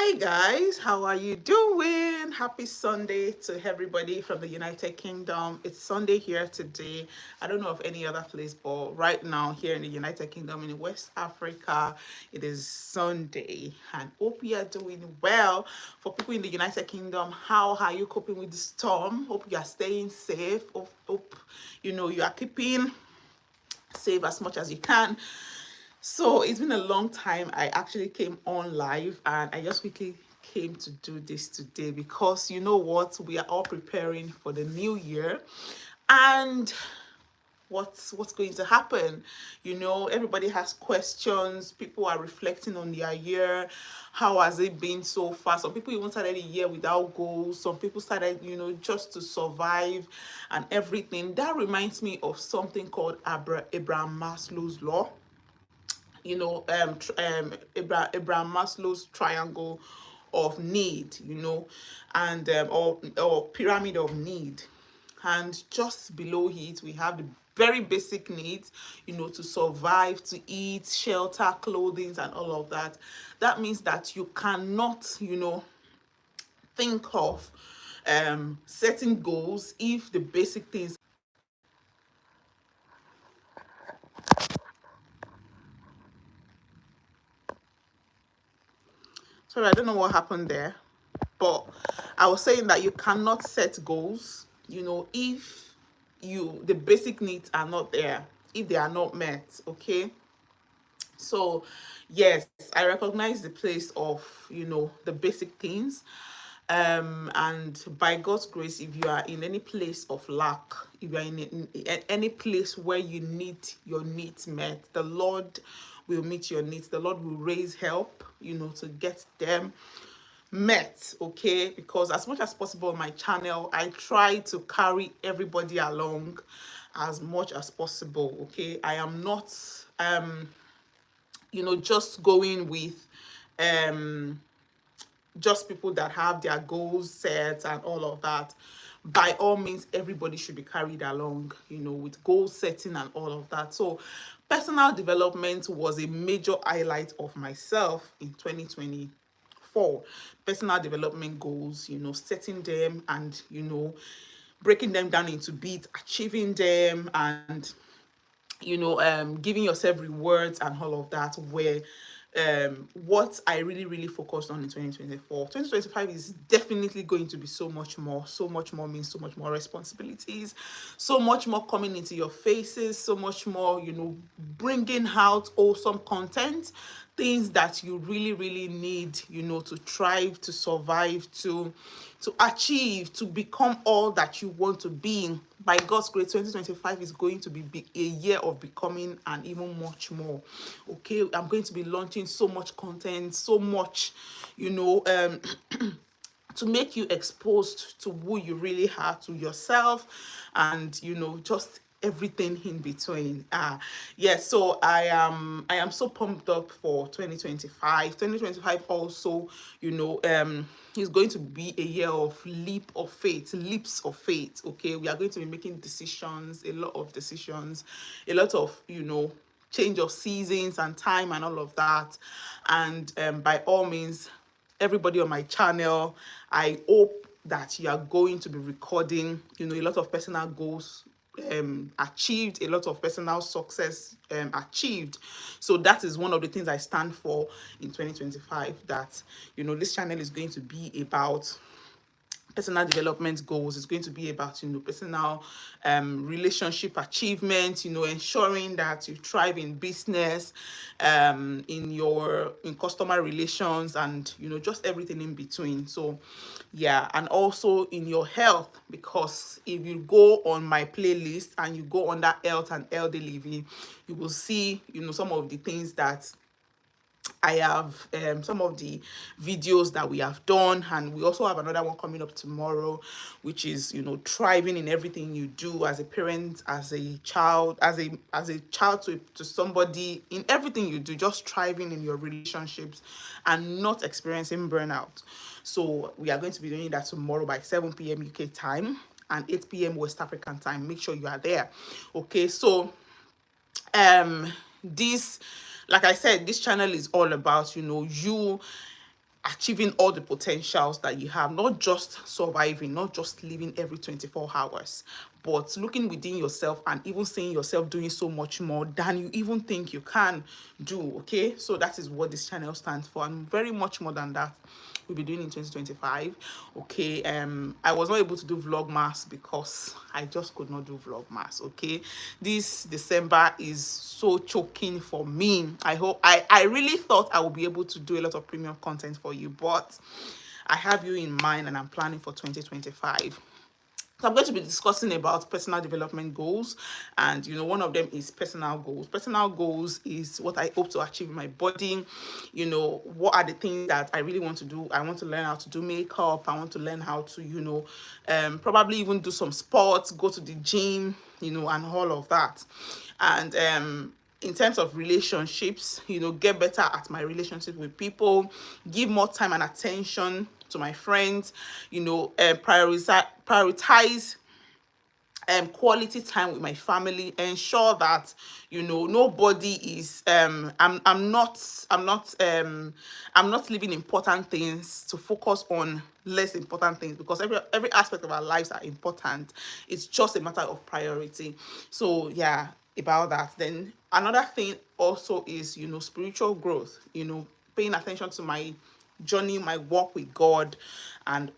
Hi guys, how are you doing? Happy Sunday to everybody from the United Kingdom. It's Sunday here today. I don't know of any other place, but right now here in the United Kingdom in West Africa, it is Sunday. And hope you are doing well. For people in the United Kingdom, how are you coping with the storm? Hope you are staying safe. Hope you are keeping safe as much as you can. So it's been a long time. I actually came on live and I just quickly came to do this today because you know what? We are all preparing for the new year and what's going to happen. Everybody has questions. People are reflecting on their year. How has it been so far? Some people even started a year without goals. Some people started just to survive and everything. That reminds me of something called Abraham Maslow's law. Abraham Maslow's triangle of need, and or pyramid of need. And just below it, we have the very basic needs, to survive, to eat, shelter, clothing, and all of that. That means that you cannot, think of setting goals if the basic things. Sorry, I don't know what happened there, but I was saying that you cannot set goals, if the basic needs are not there, if they are not met. Okay. So, yes, I recognize the place of, the basic things. And by God's grace, if you are in any place of lack, if you are in any place where you need your needs met, the Lord will meet your needs. The Lord will raise help, to get them met. Okay, because as much as possible on my channel, I try to carry everybody along as much as possible. Okay, I am not just going with um just people that have their goals set and all of that. By all means, everybody should be carried along, with goal setting and all of that. So personal development was a major highlight of myself in 2024. Personal development goals, setting them and breaking them down into bits, achieving them, and giving yourself rewards and all of that, where what I really focused on in 2024. 2025 is definitely going to be so much more. So much more means so much more responsibilities, so much more coming into your faces, so much more, bringing out awesome content, things that you really need, to thrive, to survive, to achieve, to become all that you want to be. By God's grace, 2025 is going to be a year of becoming and even much more. Okay, I'm going to be launching so much content, so much, to make you exposed to who you really are, to yourself, and just everything in between. Yes, so I am so pumped up for 2025. 2025 also, is going to be a year of leaps of faith. Okay, we are going to be making decisions, a lot of decisions, a lot of change of seasons and time and all of that. And by all means, everybody on my channel, I hope that you are going to be recording, a lot of personal goals achieved, a lot of personal success achieved. So that is one of the things I stand for in 2025, that this channel is going to be about personal development goals. Is going to be about personal relationship achievement, ensuring that you thrive in business, in customer relations, and just everything in between. So yeah, and also in your health, because if you go on my playlist and you go under health and healthy living, you will see some of the things that I have, some of the videos that we have done, and we also have another one coming up tomorrow, which is thriving in everything you do as a parent, as a child, as a child to somebody, in everything you do, just thriving in your relationships and not experiencing burnout. So we are going to be doing that tomorrow by 7 p.m. UK time and 8 p.m. West African time. Make sure you are there. Okay, so this, like I said, this channel is all about you achieving all the potentials that you have, not just surviving, not just living every 24 hours, but looking within yourself and even seeing yourself doing so much more than you even think you can do. Okay, so that is what this channel stands for, and very much more than that we'll be doing in 2025. Okay, I was not able to do vlogmas because I just could not do vlogmas. Okay, this December is so choking for me. I really thought I would be able to do a lot of premium content for you, but I have you in mind and I'm planning for 2025. So I'm going to be discussing about personal development goals, and one of them is personal goals. Personal goals is what I hope to achieve in my body. What are the things that I really want to do? I want to learn how to do makeup. I want to learn how to probably even do some sports, go to the gym, and all of that. And in terms of relationships, get better at my relationship with people, give more time and attention to my friends, prioritize quality time with my family, ensure that nobody is I'm not leaving important things to focus on less important things, because every aspect of our lives are important. It's just a matter of priority. So yeah, about that. Then another thing also is spiritual growth, paying attention to my journey, my walk with God, and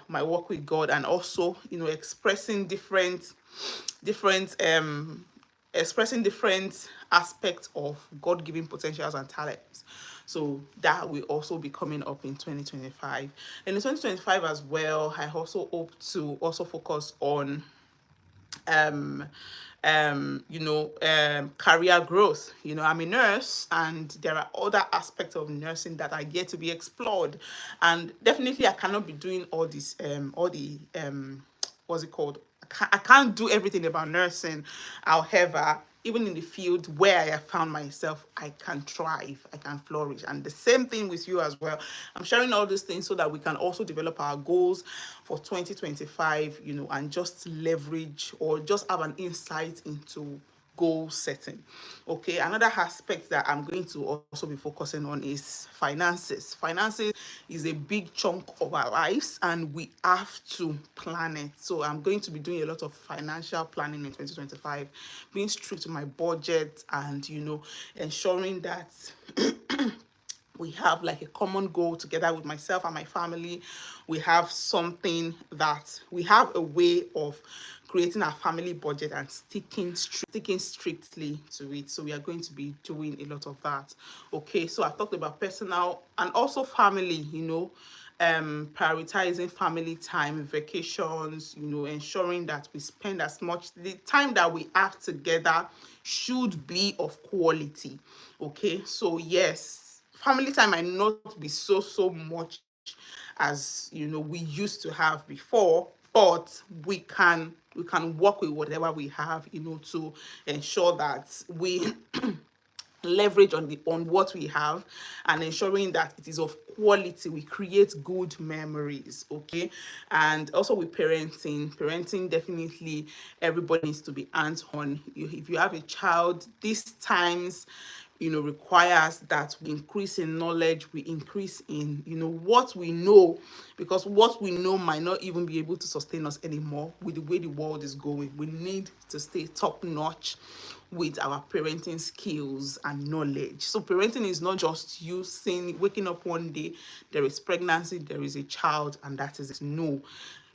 my work with God, and also expressing different aspects of God-given potentials and talents. So that will also be coming up in 2025. And in 2025 as well, I also hope to also focus on um career growth. I'm a nurse, and there are other aspects of nursing that are yet to be explored, and definitely I cannot be doing all the what's it called, I can't do everything about nursing. However, even in the field where I have found myself, I can thrive, I can flourish. And the same thing with you as well. I'm sharing all these things so that we can also develop our goals for 2025, and just leverage or just have an insight into goal setting. Okay, another aspect that I'm going to also be focusing on is finances is a big chunk of our lives, and we have to plan it. So I'm going to be doing a lot of financial planning in 2025, being strict to my budget, and ensuring that we have like a common goal together with myself and my family. We have we have a way of creating our family budget and sticking strictly to it. So we are going to be doing a lot of that. Okay, so I've talked about personal and also family, prioritizing family time, vacations, ensuring that we spend as much the time that we have together should be of quality. Okay, so yes, family time might not be so much as we used to have before, but we can work with whatever we have, to ensure that we leverage on what we have, and ensuring that it is of quality. We create good memories. Okay, and also with parenting definitely everybody needs to be hands-on. If you have a child, these times requires that we increase in knowledge, we increase in what we know, because what we know might not even be able to sustain us anymore with the way the world is going. We need to stay top notch with our parenting skills and knowledge. So parenting is not just you saying, waking up one day, there is pregnancy, there is a child, and that is it. No,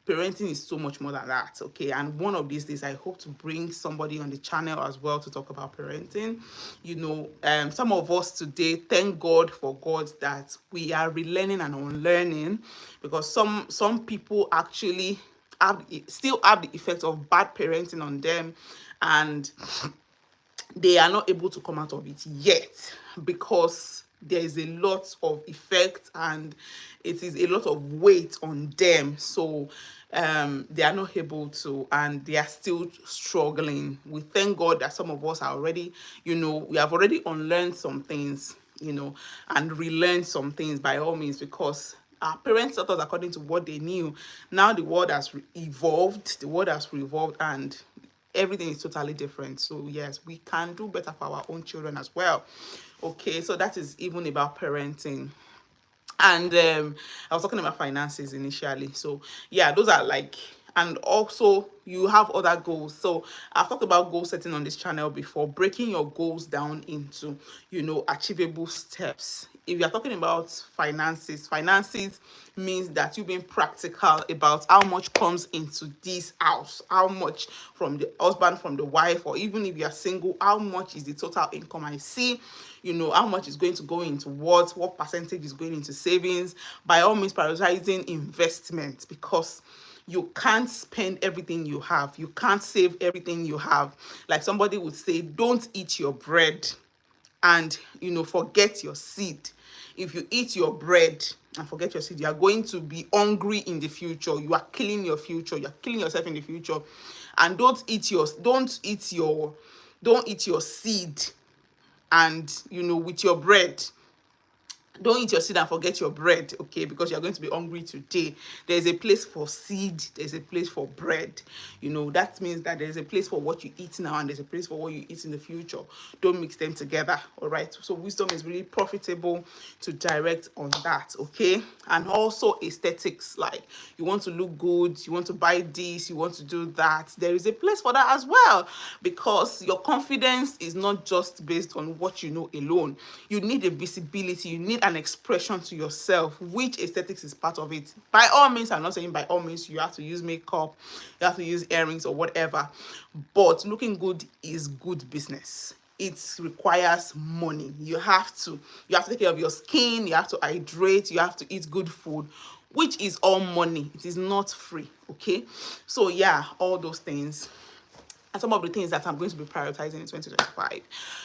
parenting is so much more than that. Okay, and one of these days I hope to bring somebody on the channel as well to talk about parenting. Some of us today, thank God for God that we are relearning and unlearning, because some people actually still have the effect of bad parenting on them, and they are not able to come out of it yet, because there is a lot of effect and it is a lot of weight on them. So they are not able to, and they are still struggling. We thank God that some of us are already, we have already unlearned some things, and relearned some things by all means, because our parents taught us according to what they knew. Now the world has evolved, the world has revolved, and everything is totally different. So yes, we can do better for our own children as well. Okay, so that is even about parenting. And I was talking about finances initially. So yeah, those are like, and also you have other goals. So I've talked about goal setting on this channel before, breaking your goals down into, achievable steps. If you're talking about finances means that you being practical about how much comes into this house, how much from the husband, from the wife, or even if you're single, how much is the total income I see, how much is going to go into what percentage is going into savings. By all means, prioritizing investment, because you can't spend everything you have, you can't save everything you have. Like somebody would say, don't eat your bread and forget your seed. If you eat your bread and forget your seed, you are going to be hungry in the future. You are killing your future, you are killing yourself in the future. And don't eat your seed, and with your bread. Don't eat your seed and forget your bread, okay? Because you're going to be hungry today. There's a place for seed, there's a place for bread. That means that there's a place for what you eat now and there's a place for what you eat in the future. Don't mix them together, all right? So wisdom is really profitable to direct on that, okay? And also aesthetics, like you want to look good, you want to buy this, you want to do that. There is a place for that as well, because your confidence is not just based on what you know alone. You need a visibility, you need an expression to yourself, which aesthetics is part of it. By all means, I'm not saying by all means you have to use makeup, you have to use earrings or whatever, but looking good is good business. It requires money. You have to take care of your skin, you have to hydrate, you have to eat good food, which is all money. It is not free, okay? So yeah, all those things and some of the things that I'm going to be prioritizing in 2025,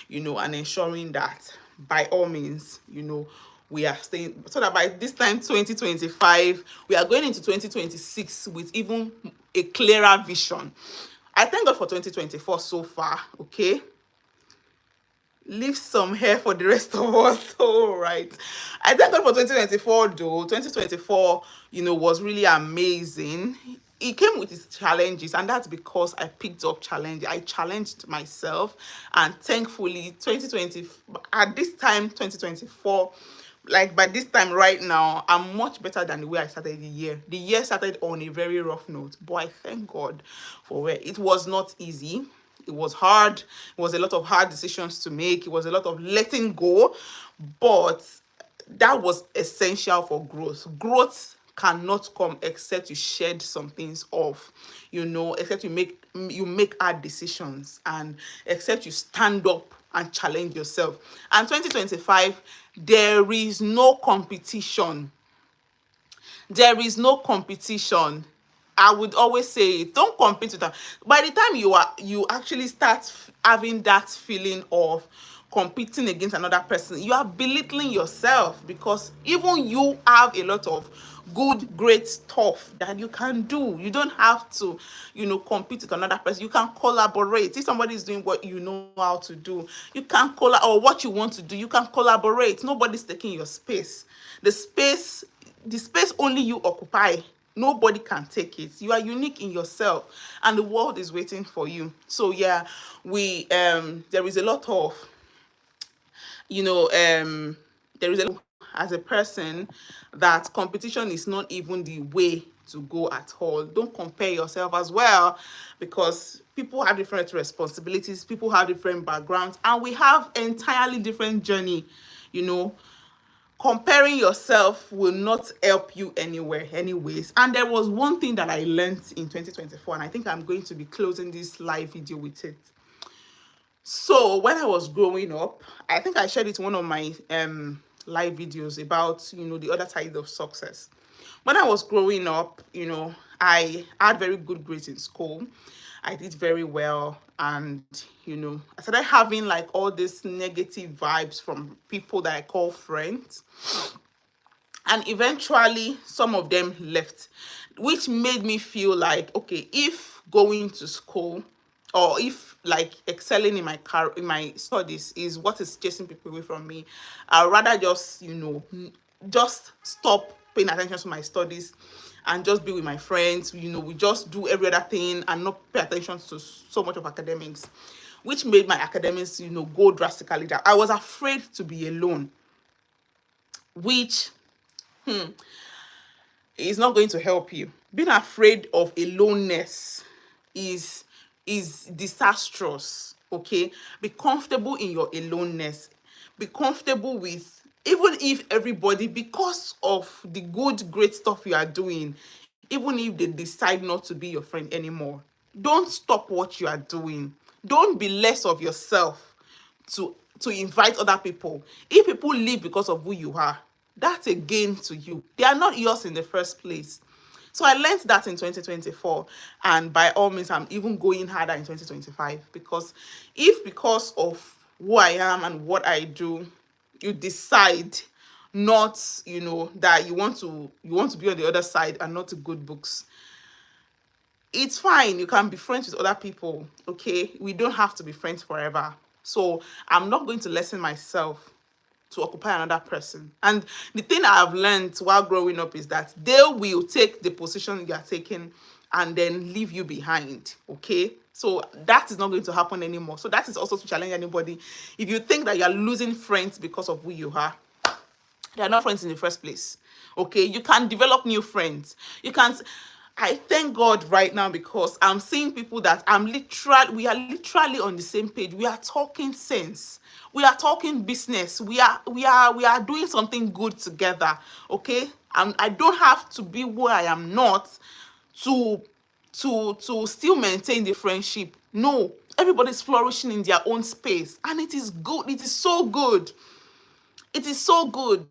and ensuring that by all means, we are staying, so that by this time 2025, we are going into 2026 with even a clearer vision. I thank God for 2024 so far, okay? Leave some hair for the rest of us. All right. I thank God for 2024 though. 2024, was really amazing. It came with its challenges, and that's because I picked up challenge. I challenged myself, and thankfully 2020, at this time 2024, like by this time right now, I'm much better than the way I started the year. The year started on a very rough note, but I thank God for where it was not easy. It was hard. It was a lot of hard decisions to make. It was a lot of letting go, but that was essential for growth. Growth cannot come except you shed some things off, except you make hard decisions, and except you stand up and challenge yourself. And 2025, there is no competition. There is no competition. I would always say, don't compete with them. By the time you actually start having that feeling of competing against another person, you are belittling yourself, because even you have a lot of good, great stuff that you can do. You don't have to, compete with another person. You can collaborate. If somebody is doing what you know how to do, you can or what you want to do, you can collaborate. Nobody's taking your space. The space only you occupy. Nobody can take it. You are unique in yourself, and the world is waiting for you. So yeah, we there is a lot of, you know there is a, as a person, that competition is not even the way to go at all. Don't compare yourself as well, because people have different responsibilities, people have different backgrounds, and we have entirely different journey. you know Comparing yourself will not help you anywhere anyways. And there was one thing that I learned in 2024, and I think I'm going to be closing this live video with it. So when I was growing up, I think I shared it in one of my live videos about, the other side of success. When I was growing up, I had very good grades in school. I did very well, and I started having like all these negative vibes from people that I call friends, and eventually some of them left, which made me feel like, okay, if going to school, or if like excelling in my in my studies is what is chasing people away from me, I'd rather just just stop paying attention to my studies and just be with my friends. We just do every other thing and not pay attention to so much of academics, which made my academics go drastically down. I was afraid to be alone, which it's not going to help you. Being afraid of aloneness is disastrous. Okay, be comfortable in your aloneness. Be comfortable with, even if everybody, because of the good great stuff you are doing, even if they decide not to be your friend anymore, don't stop what you are doing. Don't be less of yourself to invite other people. If people leave because of who you are, that's a gain to you. They are not yours in the first place. So I learned that in 2024, and by all means, I'm even going harder in 2025, because if because of who I am and what I do, you decide not, that you want to be on the other side and not to good books, it's fine. You can be friends with other people. Okay, we don't have to be friends forever. So I'm not going to lessen myself to occupy another person. And the thing I've learned while growing up is that they will take the position you are taking and then leave you behind. Okay, so that is not going to happen anymore. So that is also to challenge anybody. If you think that you are losing friends because of who you are, they are not friends in the first place. Okay, you can develop new friends. You can. I thank God right now, because I'm seeing people that we are literally on the same page. We are talking sense. We are talking business. We are doing something good together. Okay, and I don't have to be where I am not to to still maintain the friendship. No, everybody's flourishing in their own space, and it is good. It is so good. It is so good.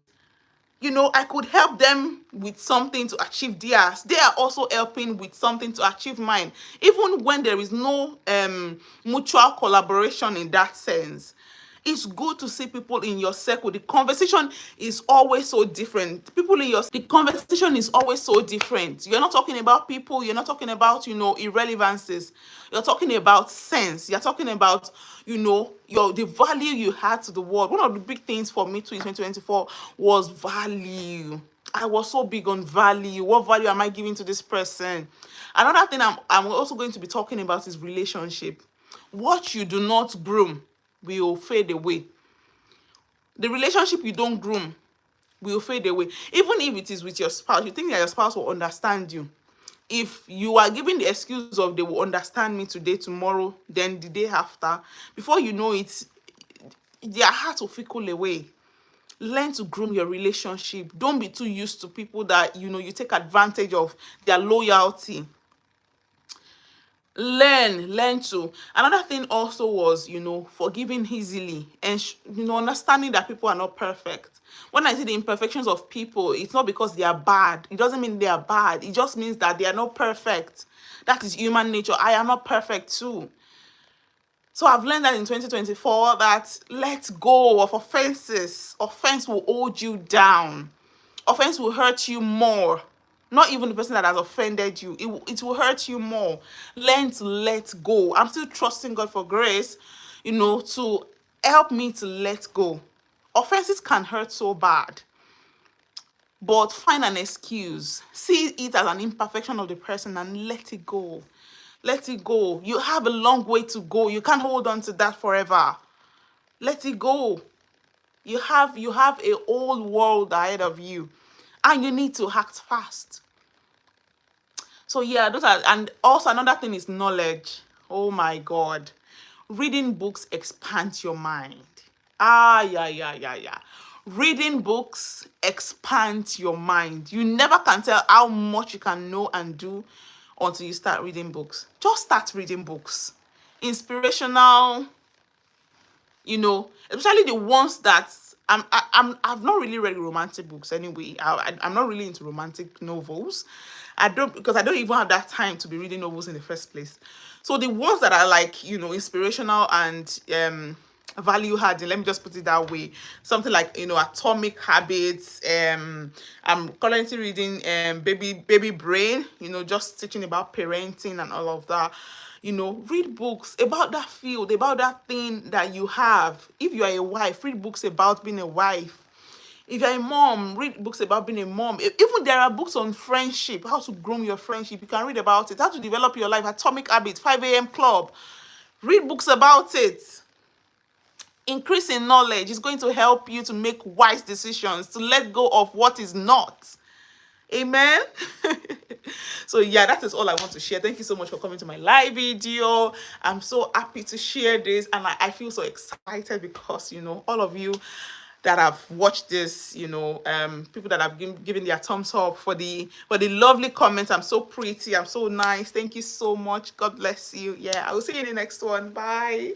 I could help them with something to achieve theirs. They are also helping with something to achieve mine, even when there is no mutual collaboration in that sense. It's good to see people in your circle. The conversation is always so different. People in your the conversation is always so different. You're not talking about people, you're not talking about, irrelevances. You're talking about sense. You're talking about, the value you had to the world. One of the big things for me too in 2024 was value. I was so big on value. What value am I giving to this person? Another thing I'm also going to be talking about is relationship. What you do not groom will fade away. The relationship you don't groom will fade away. Even if it is with your spouse, you think that your spouse will understand you. If you are giving the excuse of they will understand me today, tomorrow, then the day after, before you know it, their heart will fickle away. Learn to groom your relationship. Don't be too used to people that you take advantage of their loyalty. Learn to. Another thing also was, forgiving easily, and understanding that people are not perfect. When I see the imperfections of people, it's not because they are bad. It doesn't mean they are bad. It just means that they are not perfect. That is human nature. I am not perfect too. So I've learned that in 2024, that let go of offenses. Offense will hold you down. Offense will hurt you more. Not even the person that has offended you. It will hurt you more. Learn to let go. I'm still trusting God for grace, to help me to let go. Offenses can hurt so bad. But find an excuse. See it as an imperfection of the person and let it go. Let it go. You have a long way to go. You can't hold on to that forever. Let it go. You have a whole world ahead of you, and you need to act fast. So yeah, and also another thing is knowledge. Oh my God. Reading books expands your mind. Yeah. Reading books expands your mind. You never can tell how much you can know and do until you start reading books. Just start reading books. Inspirational, especially the ones that I've not really read romantic books anyway. I'm not really into romantic novels. Because I don't even have that time to be reading novels in the first place. So the ones that are like, inspirational and value adding, let me just put it that way. Something like, Atomic Habits. I'm currently reading Baby Brain, just teaching about parenting and all of that. Read books about that field, about that thing that you have. If you are a wife, read books about being a wife. If you're a mom, read books about being a mom. Even there are books on friendship, how to groom your friendship. You can read about it, how to develop your life, Atomic Habits, 5 a.m. Club. Read books about it. Increase in knowledge is going to help you to make wise decisions, to let go of what is not. Amen. So yeah, that is all I want to share. Thank you so much for coming to my live video. I'm so happy to share this, and I feel so excited because all of you that have watched this, people that have given their thumbs up, for the lovely comments. I'm so pretty, I'm so nice. Thank you so much. God bless you. Yeah, I will see you in the next one. Bye.